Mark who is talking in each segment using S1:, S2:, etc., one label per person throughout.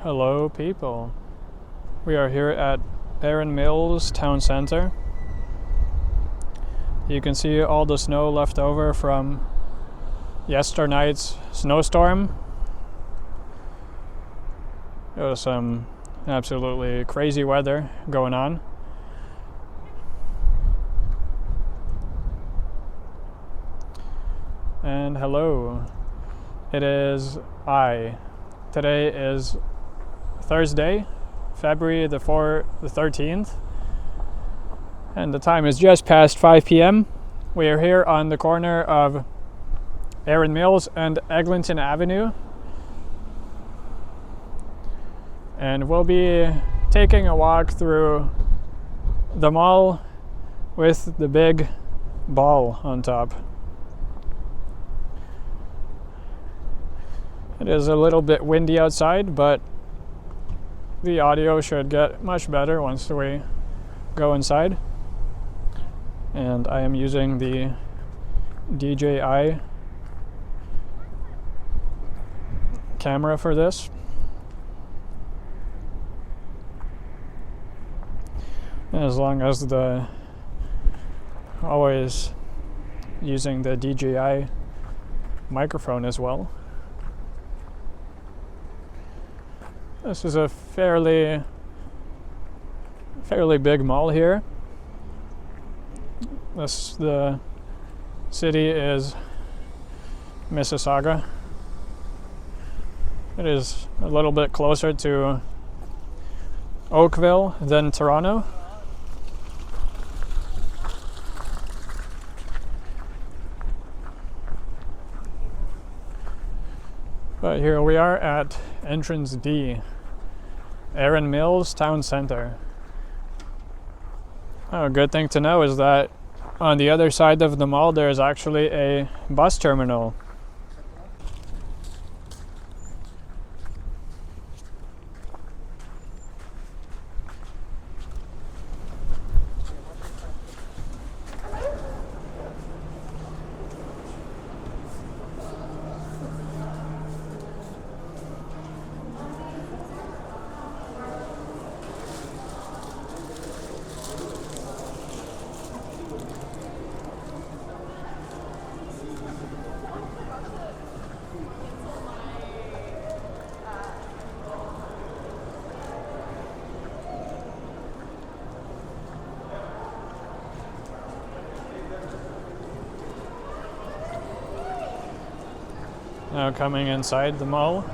S1: Hello people. We are here at Erin Mills Town Center. You can see all the snow left over from yesternight's snowstorm. There was some absolutely crazy weather going on. And hello. It is Today is Thursday, February the 13th, and the time is just past 5 p.m. We are here on the corner of Erin Mills and Eglinton Avenue, and we'll be taking a walk through the mall with the big ball on top. It is a little bit windy outside, but the audio should get much better once we go inside. And I am using the DJI camera for this. As long as always using the DJI microphone as well. This is a fairly big mall here. The city is Mississauga. It is a little bit closer to Oakville than Toronto. But here we are at entrance D, Erin Mills Town Center. A good thing to know is that on the other side of the mall there is actually a bus terminal. Now coming inside the mall,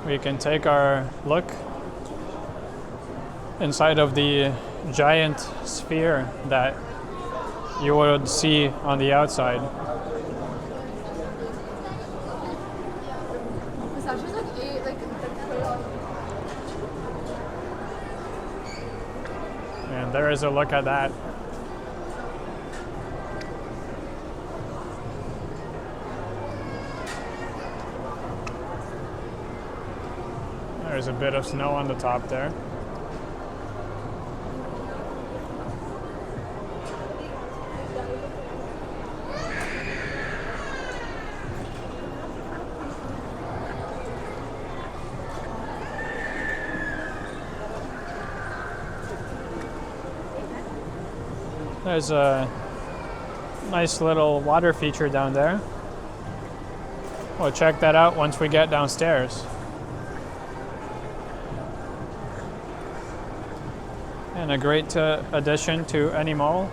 S1: we can take our look inside of the giant sphere that you would see on the outside. And there is a look at that. There's a bit of snow on the top there. There's a nice little water feature down there. We'll check that out once we get downstairs. And a great addition to any mall,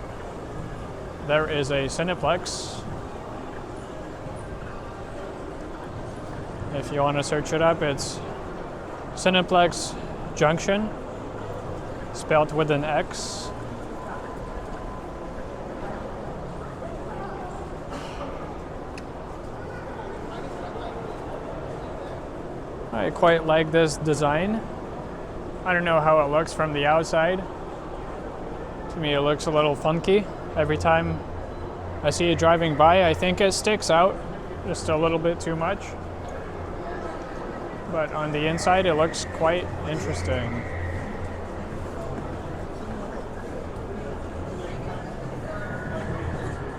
S1: there is a Cineplex. If you want to search it up, it's Cineplex Junxion, spelled with an X. I quite like this design. I don't know how it looks from the outside. To me, it looks a little funky. Every time I see it driving by, I think it sticks out just a little bit too much. But on the inside, it looks quite interesting.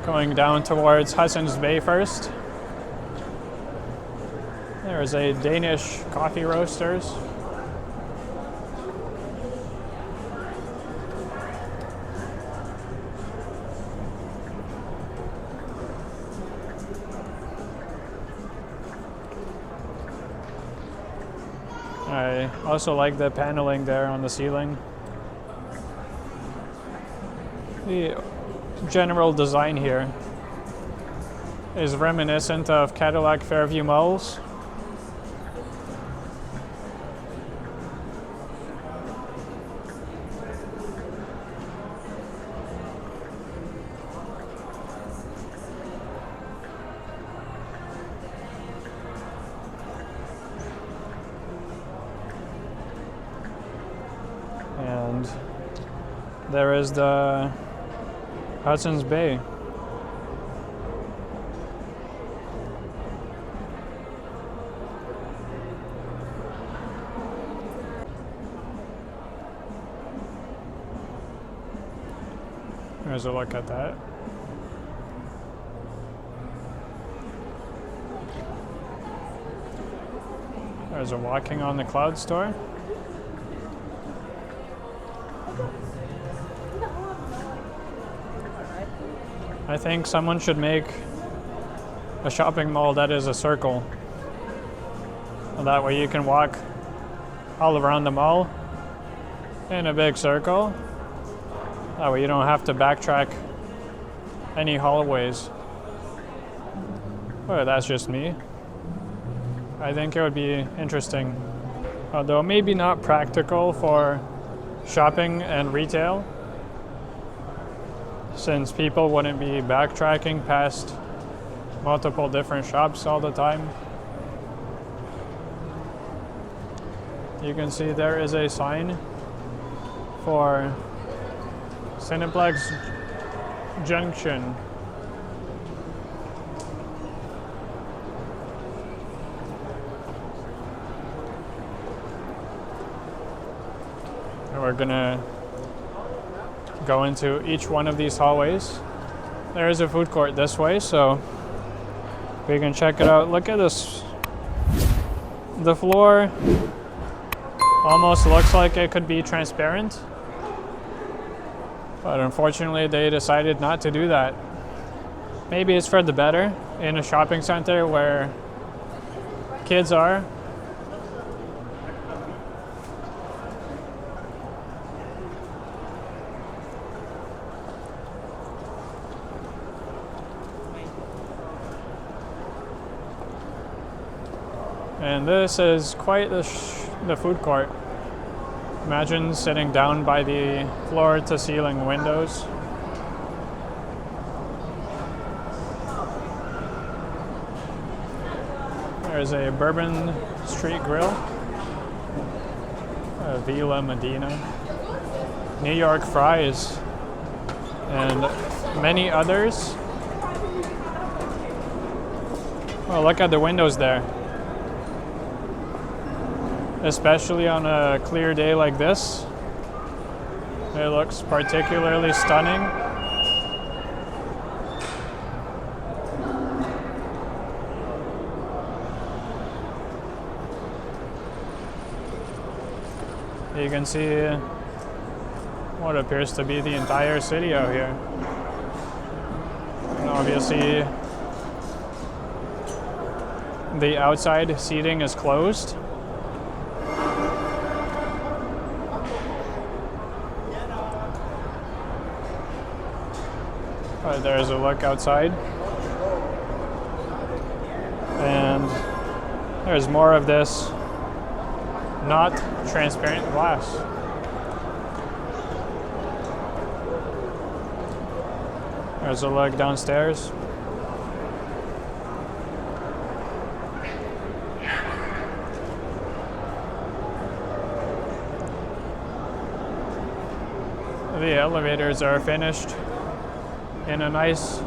S1: Going down towards Hudson's Bay first. There's a Danish coffee roasters. I also like the paneling there on the ceiling. The general design here is reminiscent of Cadillac Fairview malls. And there is the Hudson's Bay. There's a look at that. There's a Walking on the Cloud store. I think someone should make a shopping mall that is a circle. And that way you can walk all around the mall in a big circle. That way you don't have to backtrack any hallways. Well, that's just me. I think it would be interesting. Although maybe not practical for shopping and retail, since people wouldn't be backtracking past multiple different shops all the time. You can see there is a sign for Cineplex Junxion. And we're gonna go into each one of these hallways. There is a food court this way, so we can check it out. Look at this. The floor almost looks like it could be transparent, but unfortunately they decided not to do that. Maybe it's for the better in a shopping center where kids are. And this is quite the food court. Imagine sitting down by the floor to ceiling windows. There's a Bourbon Street Grill, Villa Medina, New York Fries, and many others. Oh, look at the windows there. Especially on a clear day like this, it looks particularly stunning. You can see what appears to be the entire city out here. And obviously, the outside seating is closed. There's a look outside. And there's more of this not transparent glass. There's a look downstairs. The elevators are finished in a nice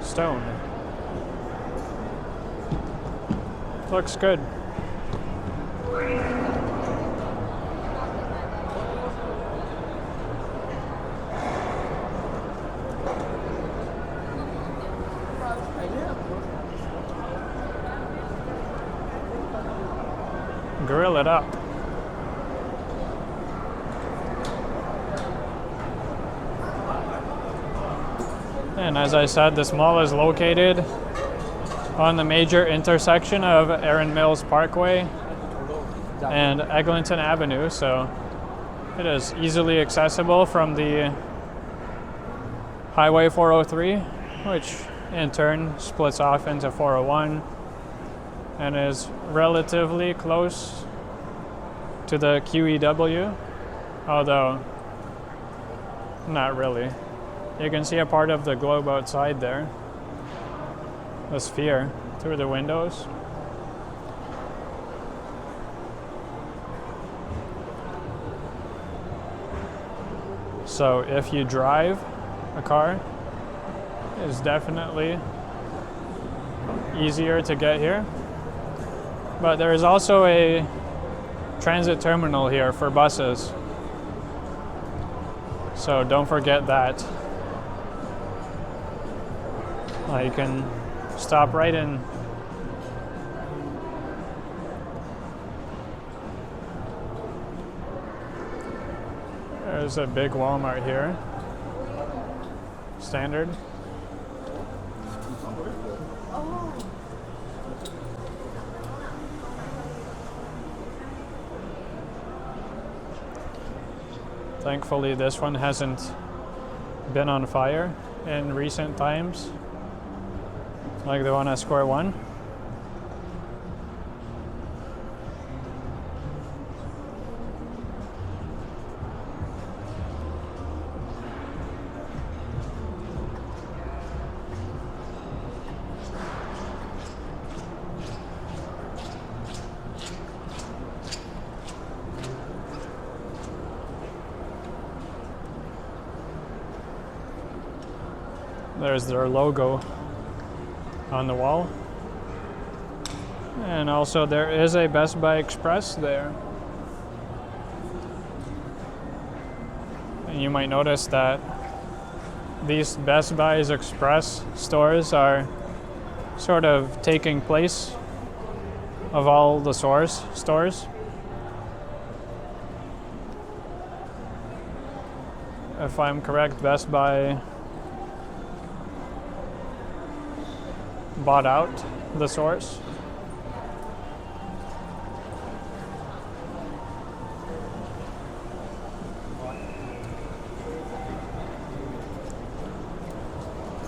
S1: stone. Looks good. grill it up. And as I said, this mall is located on the major intersection of Erin Mills Parkway and Eglinton Avenue, so it is easily accessible from the Highway 403, which in turn splits off into 401 and is relatively close to the QEW, although not really. You can see a part of the globe outside there, the sphere, through the windows. So if you drive a car, it's definitely easier to get here. But there is also a transit terminal here for buses, so don't forget that. You can stop right in. There's a big Walmart here. Standard. Thankfully, this one hasn't been on fire in recent times, like the one at Square One. There's their logo on the wall. And also there is a Best Buy Express there. And you might notice that these Best Buy's Express stores are sort of taking place of all the stores. If I'm correct, Best Buy bought out the source.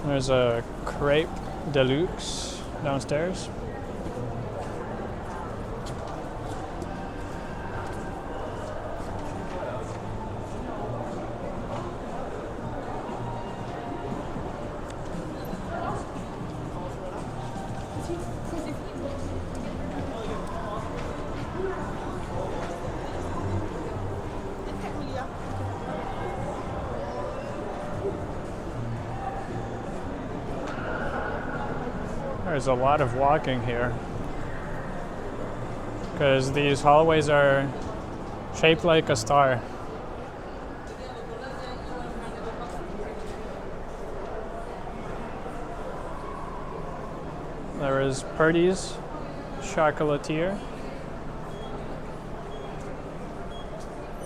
S1: There's a crepe deluxe downstairs. There's a lot of walking here because these hallways are shaped like a star. There is Purdy's Chocolatier,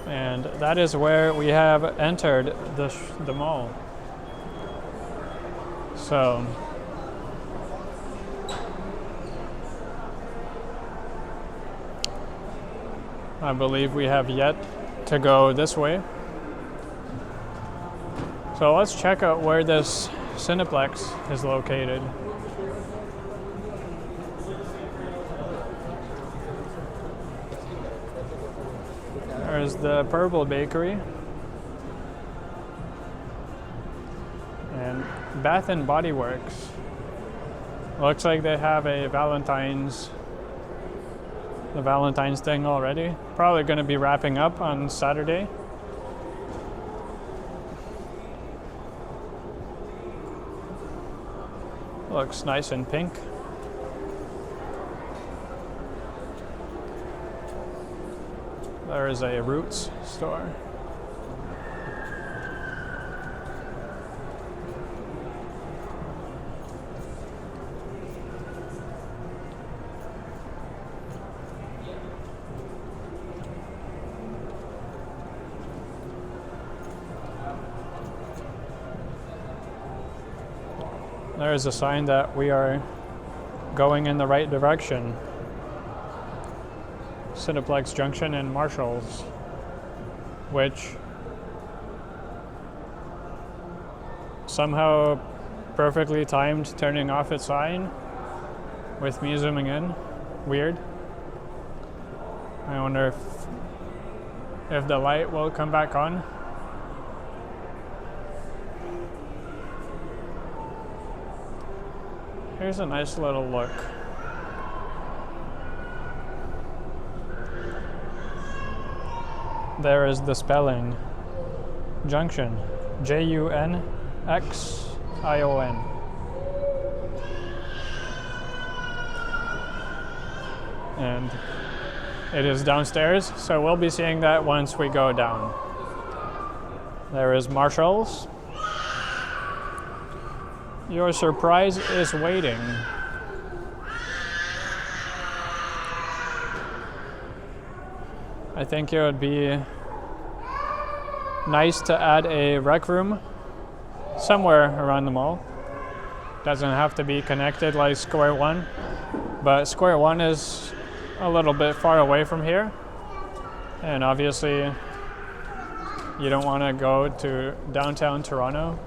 S1: and that is where we have entered the mall. So I believe we have yet to go this way. So let's check out where this Cineplex is located. There's the Purple Bakery and Bath and Body Works. Looks like they have a Valentine's thing already. Probably going to be wrapping up on Saturday. Looks nice and pink. There is a Roots store. There is a sign that we are going in the right direction. Cineplex Junxion and Marshalls, which somehow perfectly timed turning off its sign with me zooming in. Weird. I wonder if the light will come back on. Here's a nice little look. There is the spelling. Junxion. Junxion. And it is downstairs, so we'll be seeing that once we go down. There is Marshalls. Your surprise is waiting. I think it would be nice to add a rec room somewhere around the mall. Doesn't have to be connected like Square One, but Square One is a little bit far away from here, and obviously you don't want to go to downtown Toronto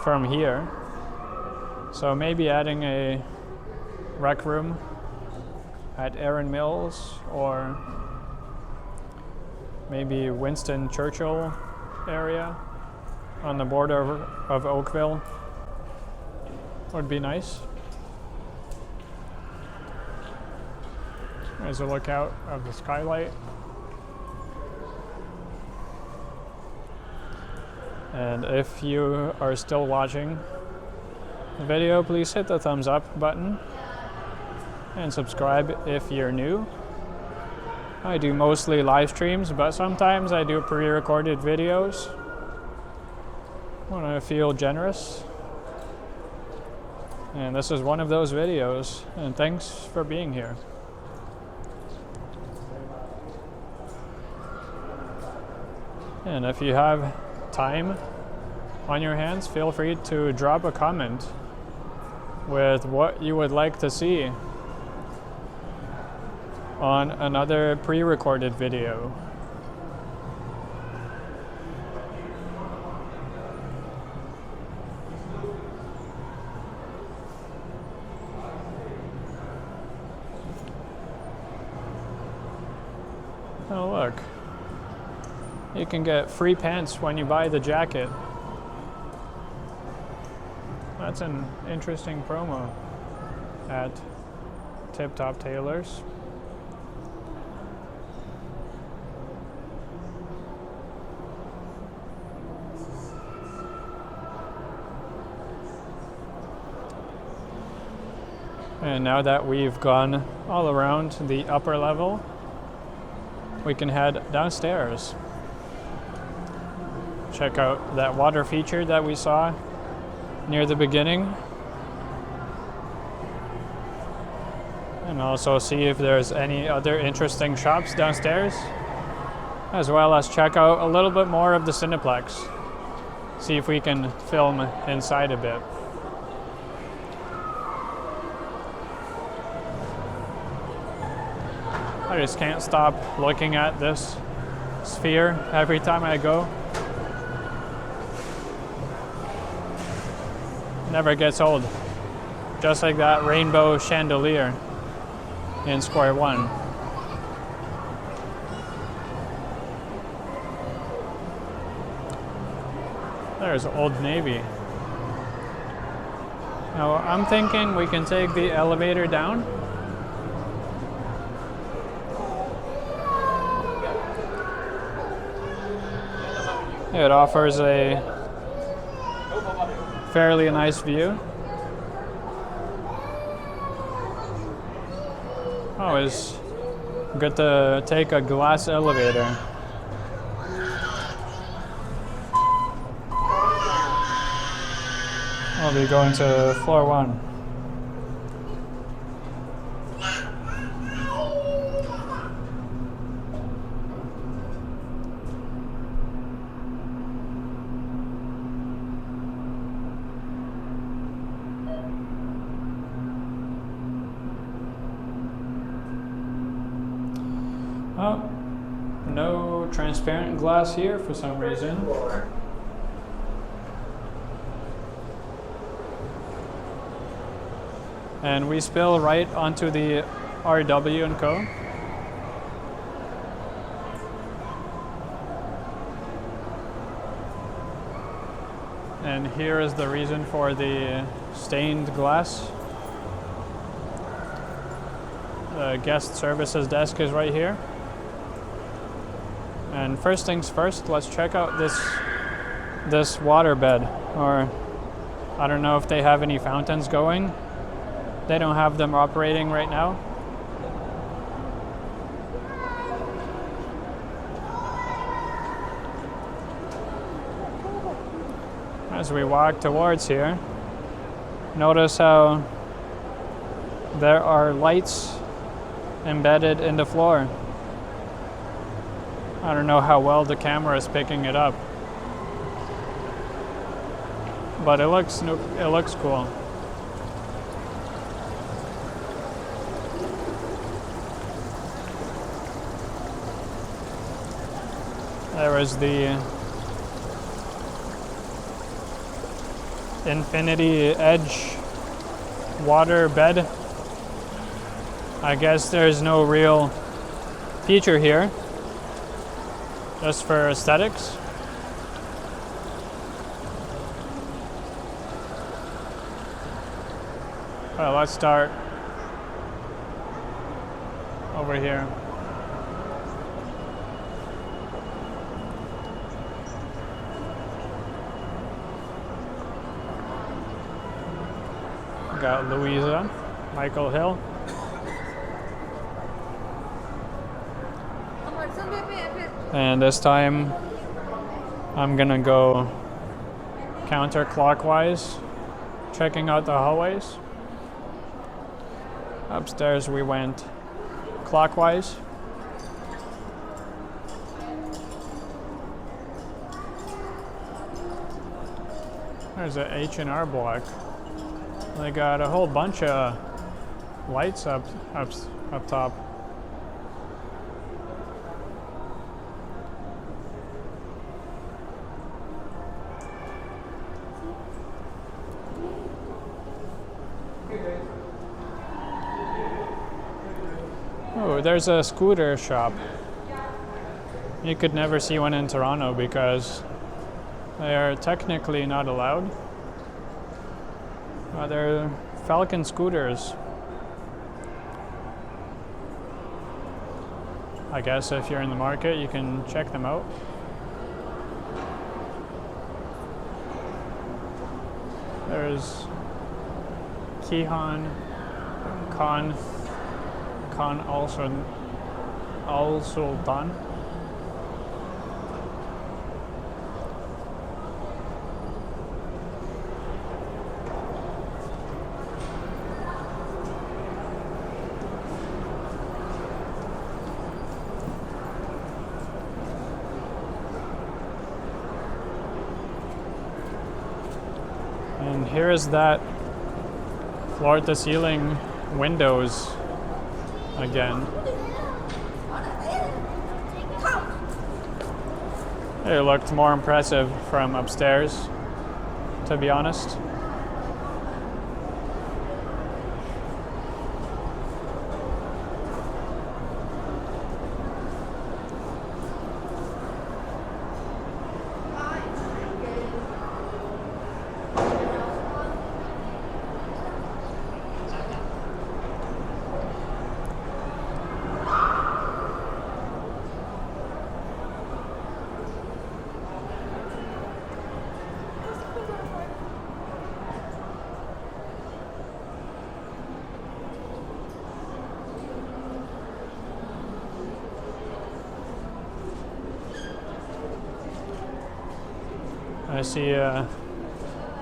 S1: from here. So maybe adding a rec room at Erin Mills or maybe Winston Churchill area on the border of Oakville would be nice. There's a lookout of the skylight. And if you are still watching the video, please hit the thumbs up button and subscribe if you're new. I do mostly live streams, but sometimes I do pre-recorded videos when I feel generous. And this is one of those videos, and thanks for being here. And if you have time on your hands, feel free to drop a comment with what you would like to see on another pre-recorded video. Oh look, you can get free pants when you buy the jacket. That's an interesting promo at Tip Top Tailors. And now that we've gone all around the upper level, we can head downstairs. Check out that water feature that we saw near the beginning. And also see if there's any other interesting shops downstairs, as well as check out a little bit more of the Cineplex. See if we can film inside a bit. I just can't stop looking at this sphere every time I go. Never gets old. Just like that rainbow chandelier in Square One. There's Old Navy. Now I'm thinking we can take the elevator down. It offers a fairly nice view. Oh, it's good to take a glass elevator. I'll be going to floor 1. Oh, no transparent glass here for some reason. And we spill right onto the RW & Co. And here is the reason for the stained glass. The guest services desk is right here. And first things first, let's check out this water bed. Or I don't know if they have any fountains going. They don't have them operating right now. As we walk towards here, notice how there are lights embedded in the floor. I don't know how well the camera is picking it up, but it looks cool. There is the Infinity Edge water bed. I guess there's no real feature here, just for aesthetics. Well, let's start over here. Got Louisa, Michael Hill. And this time I'm gonna go counterclockwise, checking out the hallways. Upstairs we went clockwise. There's an H&R block. They got a whole bunch of lights up top. Oh, there's a scooter shop. You could never see one in Toronto because they are technically not allowed. They're Falcon scooters. I guess if you're in the market, you can check them out. There's Kihan, Khan Al Sultan. And here is that floor-to-ceiling windows again. It looked more impressive from upstairs, to be honest. I see a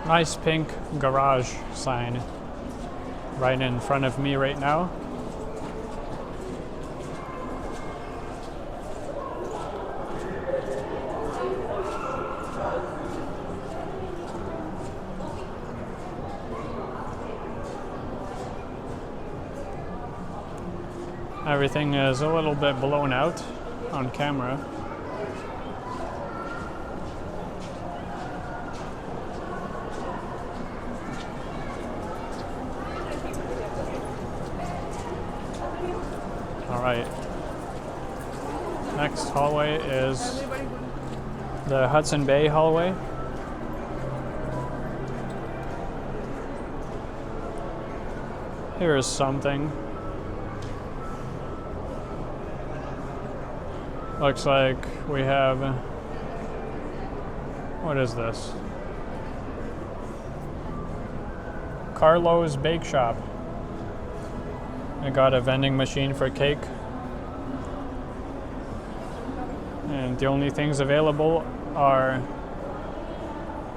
S1: nice pink garage sign right in front of me right now. Everything is a little bit blown out on camera. Alright. Next hallway is the Hudson Bay hallway. Here is something. Looks like we have, what is this? Carlo's Bake Shop. I got a vending machine for cake. And the only things available are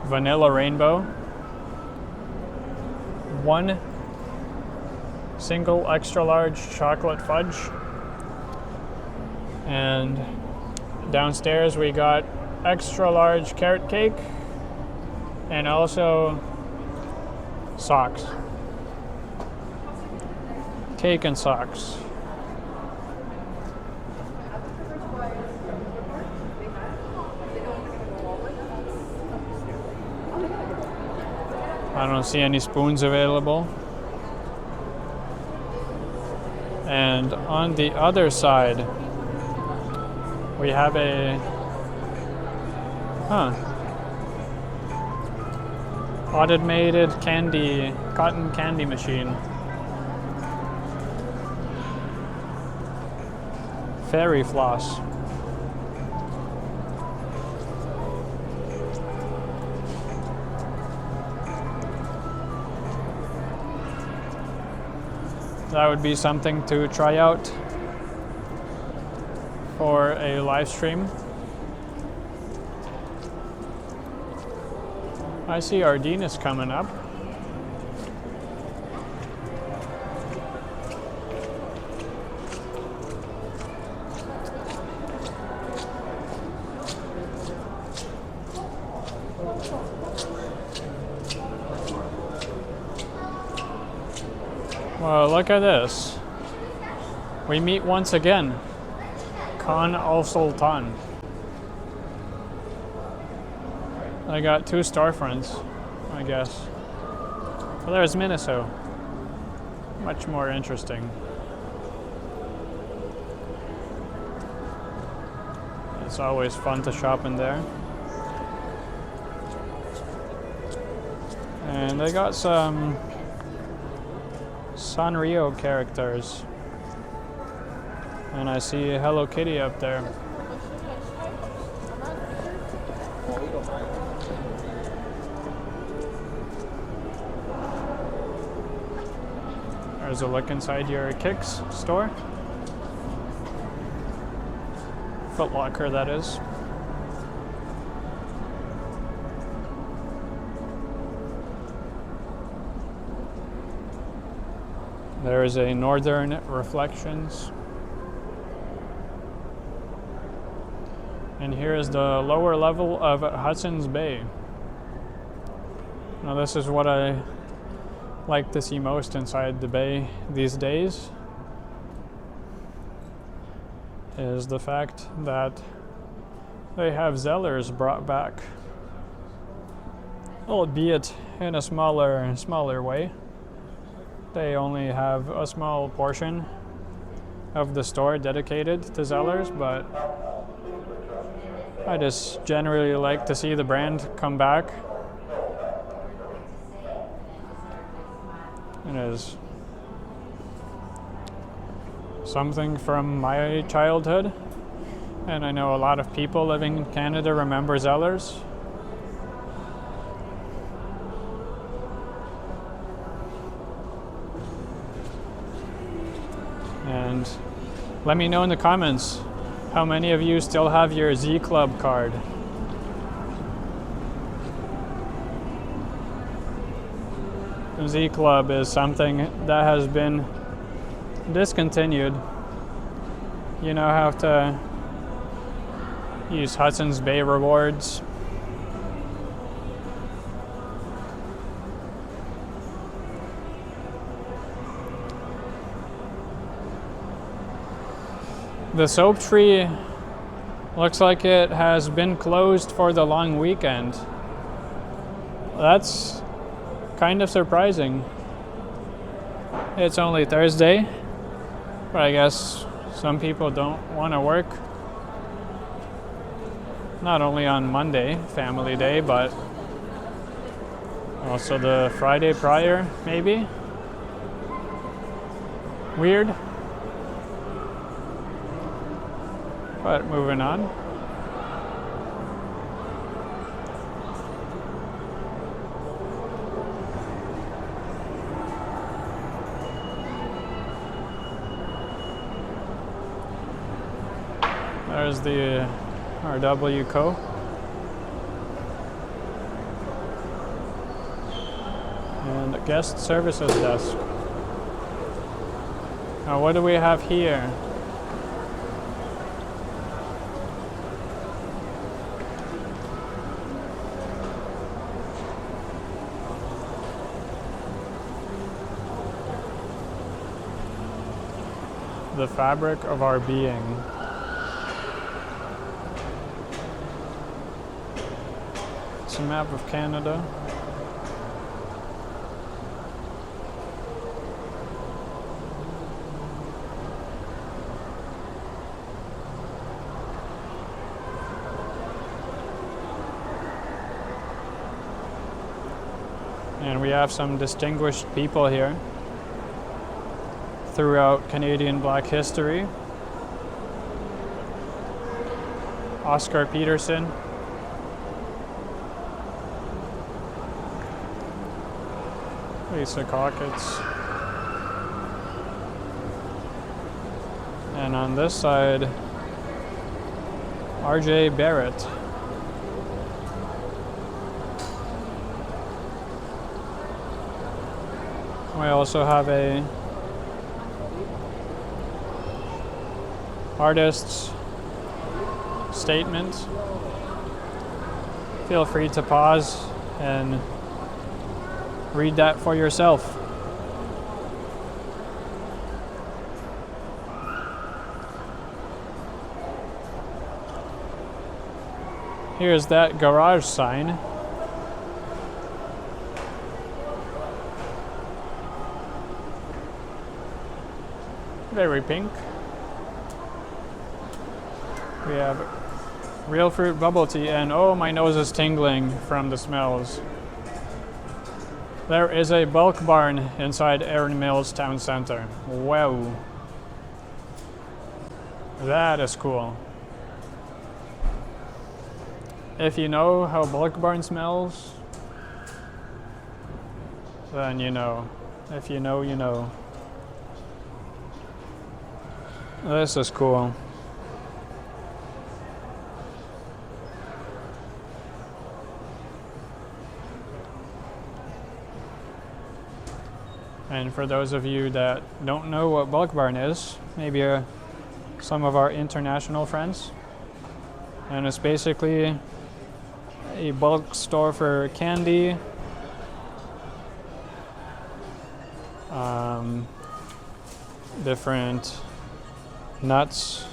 S1: vanilla rainbow, one single extra large chocolate fudge, and downstairs we got extra large carrot cake and also socks. Cake and socks. I don't see any spoons available. And on the other side, we have a automated cotton candy machine. Fairy floss. That would be something to try out for a live stream. I see Ardeenus coming up. Well, look at this. We meet once again. Khan Al Sultan. I got two storefronts, I guess. Well, there's Minnesota. Much more interesting. It's always fun to shop in there. And they got some Sanrio characters. And I see Hello Kitty up there. There's a look inside your Kicks store. Foot Locker, that is. There is a Northern Reflections. And here is the lower level of Hudson's Bay. Now this is what I like to see most inside the bay these days, is the fact that they have Zellers brought back, albeit in a smaller way. They only have a small portion of the store dedicated to Zellers, but I just generally like to see the brand come back. It is something from my childhood, and I know a lot of people living in Canada remember Zellers. And let me know in the comments how many of you still have your Z Club card. Z Club is something that has been discontinued. You now have to use Hudson's Bay rewards. The soap tree looks like it has been closed for the long weekend. That's kind of surprising. It's only Thursday, but I guess some people don't want to work. Not only on Monday, Family Day, but also the Friday prior, maybe? Weird. But moving on. There's the RW Co. And the guest services desk. Now what do we have here? The fabric of our being. It's a map of Canada. And we have some distinguished people here throughout Canadian Black history. Oscar Peterson. Lisa Cockett's. And on this side, R.J. Barrett. We also have a artist's statement. Feel free to pause and read that for yourself. Here's that garage sign. Very pink. We have real fruit bubble tea, and oh, my nose is tingling from the smells. There is a bulk barn inside Erin Mills Town Center. Wow. That is cool. If you know how bulk barn smells, then you know. If you know, you know. This is cool. And for those of you that don't know what bulk barn is, maybe some of our international friends, and it's basically a bulk store for candy, different nuts,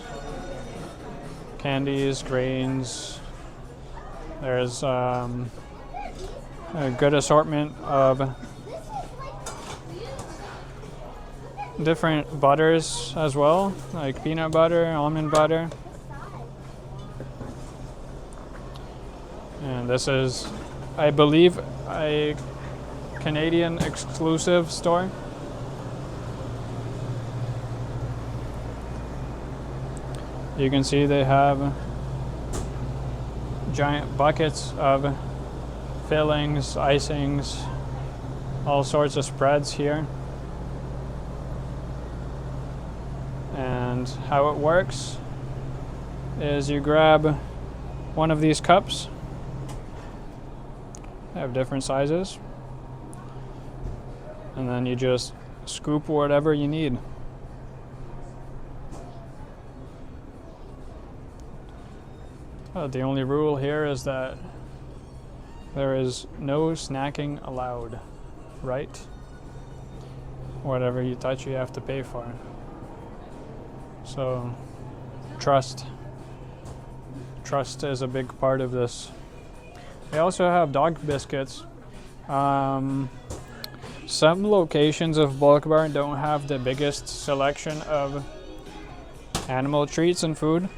S1: candies, grains. There's a good assortment of different butters as well, like peanut butter, almond butter. And this is, I believe, a Canadian exclusive store. You can see they have giant buckets of fillings, icings, all sorts of spreads here. And how it works is you grab one of these cups. They have different sizes. And then you just scoop whatever you need. The only rule here is that there is no snacking allowed, right? Whatever you touch, you have to pay for. So trust. Trust is a big part of this. They also have dog biscuits. Some locations of Bulk Barn don't have the biggest selection of animal treats and food.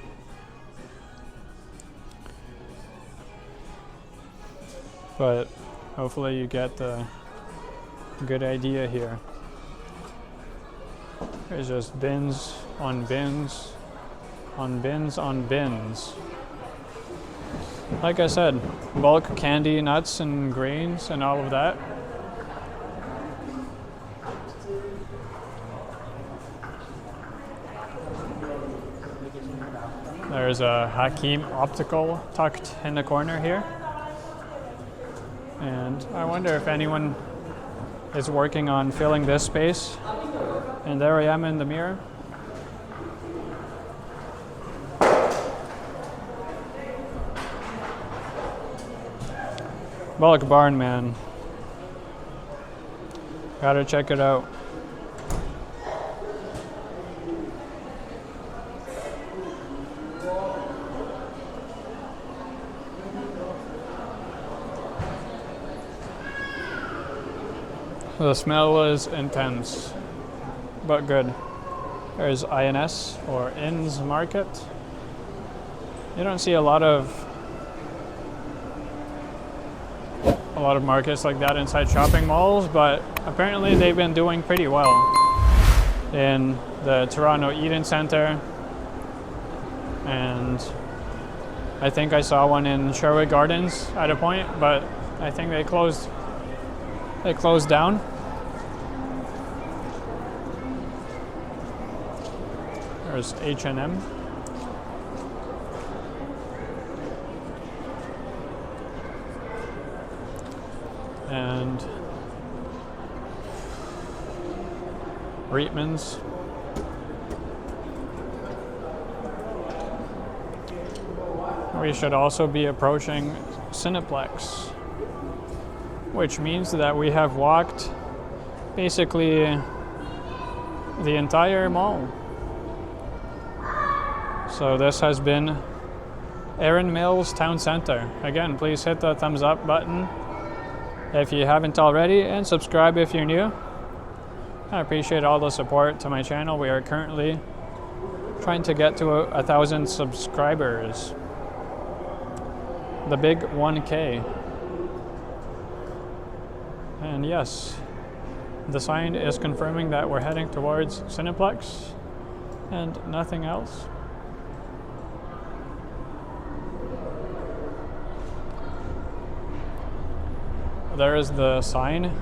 S1: But hopefully you get the good idea here. There's just bins on bins on bins on bins. Like I said, bulk candy, nuts and grains and all of that. There's a Hakim Optical tucked in the corner here. And I wonder if anyone is working on filling this space. And there I am in the mirror. Bulk Barn, man. Gotta check it out. The smell is intense, but good. There's INS, or Inns Market. You don't see a lot of markets like that inside shopping malls, but apparently they've been doing pretty well in the Toronto Eden Centre, and I think I saw one in Sherwood Gardens at a point, but I think they closed down. There's H&M. And Reitman's. We should also be approaching Cineplex, which means that we have walked basically the entire mall. So this has been Erin Mills Town Center. Again, please hit the thumbs up button if you haven't already, and subscribe if you're new. I appreciate all the support to my channel. We are currently trying to get to 1,000 subscribers. The big 1K. And yes, the sign is confirming that we're heading towards Cineplex and nothing else. There is the sign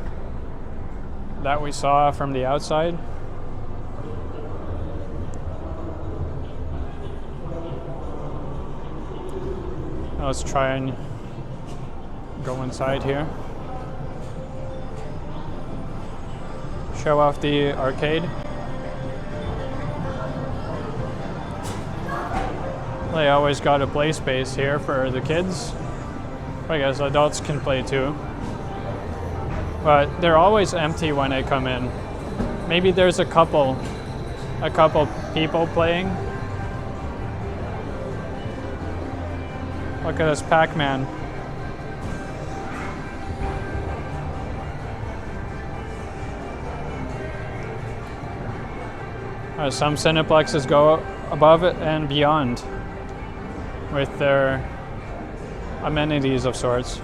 S1: that we saw from the outside. Let's try and go inside here. Show off the arcade. They always got a play space here for the kids. I guess adults can play too. But they're always empty when I come in. Maybe there's a couple people playing. Look at this Pac-Man. Some Cineplexes go above it and beyond with their amenities of sorts.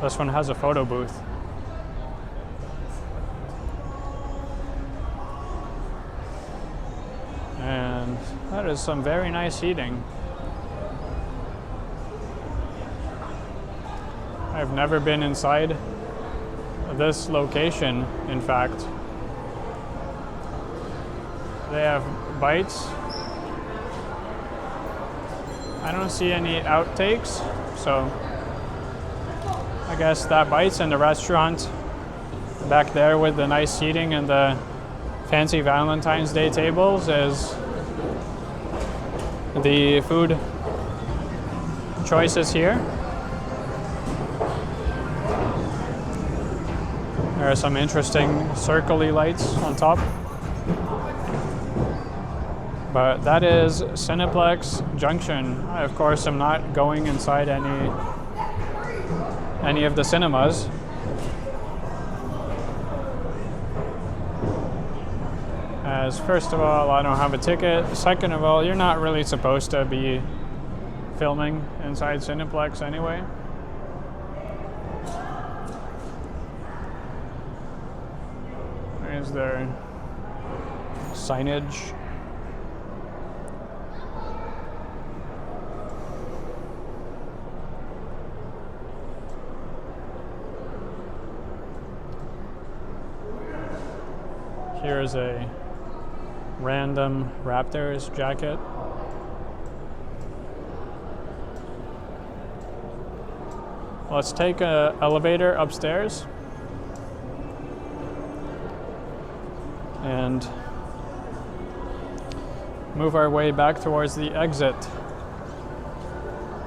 S1: This one has a photo booth. And that is some very nice seating. I've never been inside this location, in fact. They have bites. I don't see any outtakes, so I guess that bites. In the restaurant back there with the nice seating and the fancy Valentine's Day tables is the food choices here. There are some interesting circle-y lights on top. But that is Cineplex Junxion. I, of course, am not going inside any of the cinemas. As first of all, I don't have a ticket. Second of all, you're not really supposed to be filming inside Cineplex anyway. There's their signage. Here's a random Raptors jacket. Let's take an elevator upstairs and move our way back towards the exit.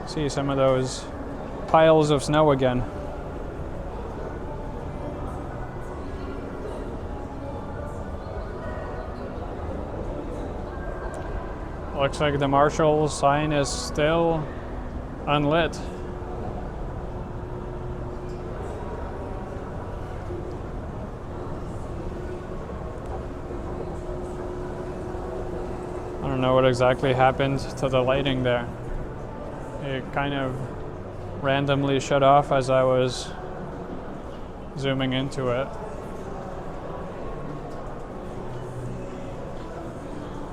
S1: See some of those piles of snow again. Looks like the Marshall sign is still unlit. I don't know what exactly happened to the lighting there. It kind of randomly shut off as I was zooming into it.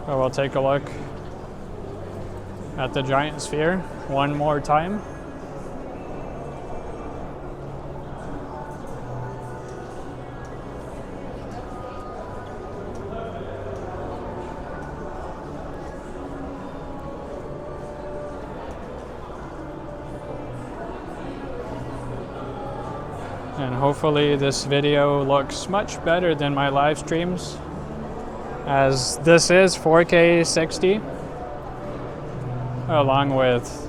S1: So we'll take a look at the giant sphere one more time. And hopefully this video looks much better than my live streams, as this is 4K 60 along with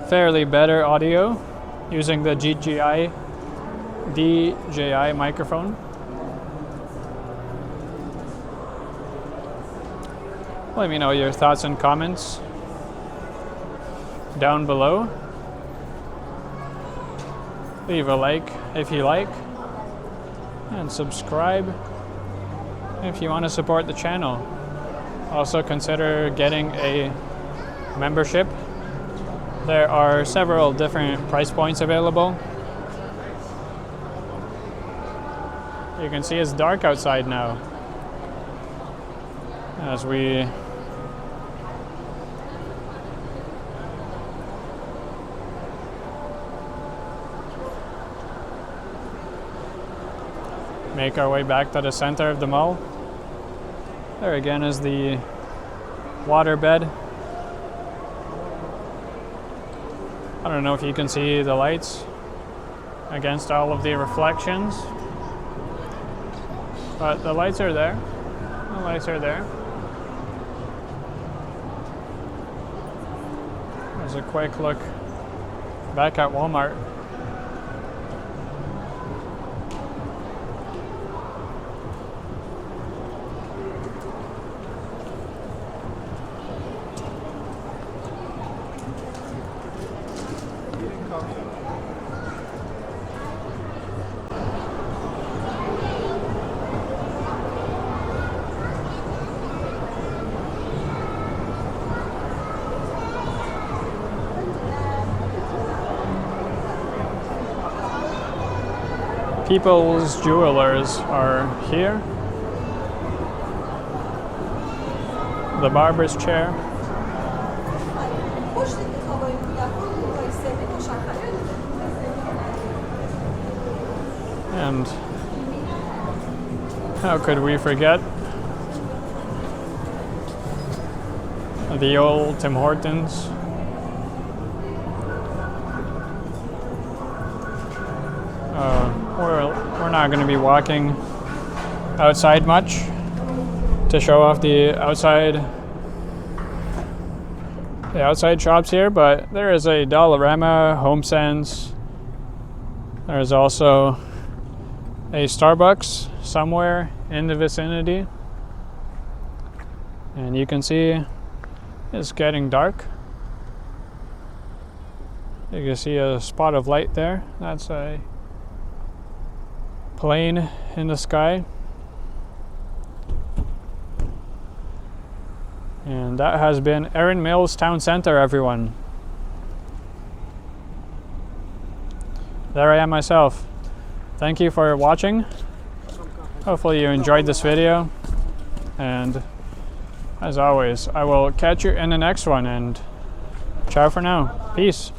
S1: fairly better audio using the DJI microphone. Let me know your thoughts and comments down below. Leave a like if you like, and subscribe if you want to support the channel. Also consider getting a membership. There are several different price points available. You can see it's dark outside now as we make our way back to the center of the mall. There again is the waterbed. I don't know if you can see the lights against all of the reflections, but the lights are there. The lights are there. There's a quick look back at Walmart. People's Jewelers are here. The barber's chair. And how could we forget the old Tim Hortons? We're not going to be walking outside much to show off the outside shops here, but there is a Dollarama, HomeSense. There's also a Starbucks somewhere in the vicinity. And you can see it's getting dark. You can see a spot of light there. That's a plane in the sky. And that has been Erin Mills Town Center, everyone. There I am myself. Thank you for watching. Hopefully you enjoyed this video. And as always, I will catch you in the next one, and ciao for now. Peace.